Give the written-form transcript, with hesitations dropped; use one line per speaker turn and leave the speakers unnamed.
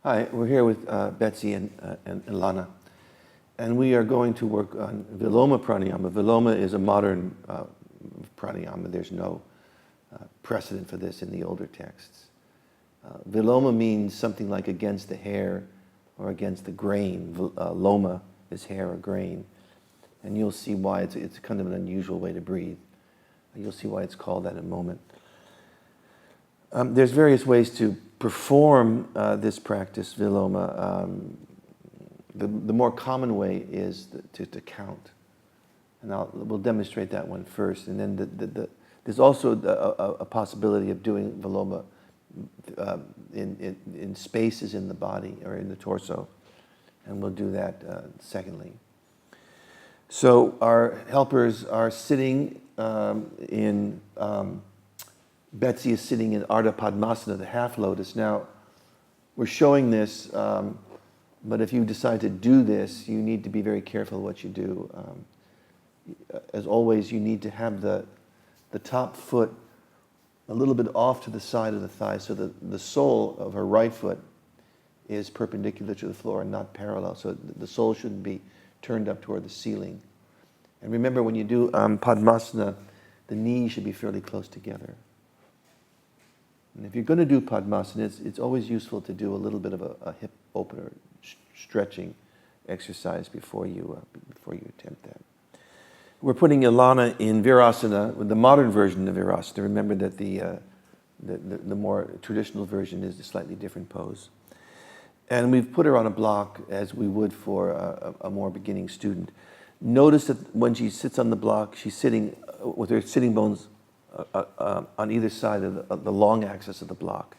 Hi, we're here with Betsy and Lana, and we are going to work on Viloma pranayama. Viloma is a modern pranayama. There's no precedent for this in the older texts. Viloma means something like against the hair or against the grain. Loma is hair or grain, and you'll see why it's kind of an unusual way to breathe. You'll see why it's called that in a moment. There's various ways to perform this practice, Viloma. The more common way is to count. And we'll demonstrate that one first. And then there's also a possibility of doing Viloma in spaces in the body or in the torso. And we'll do that secondly. So our helpers are sitting in... Betsy is sitting in Ardha Padmasana, the half lotus. Now, we're showing this, but if you decide to do this, you need to be very careful what you do. As always, you need to have the top foot a little bit off to the side of the thigh, so that the sole of her right foot is perpendicular to the floor and not parallel. So the sole shouldn't be turned up toward the ceiling. And remember, when you do Padmasana, the knees should be fairly close together. And if you're going to do Padmasana, it's always useful to do a little bit of a hip opener, stretching exercise before you attempt that. We're putting Ilana in Virasana, with the modern version of Virasana. Remember that the more traditional version is a slightly different pose. And we've put her on a block as we would for a more beginning student. Notice that when she sits on the block, she's sitting with her sitting bones on either side of the long axis of the block.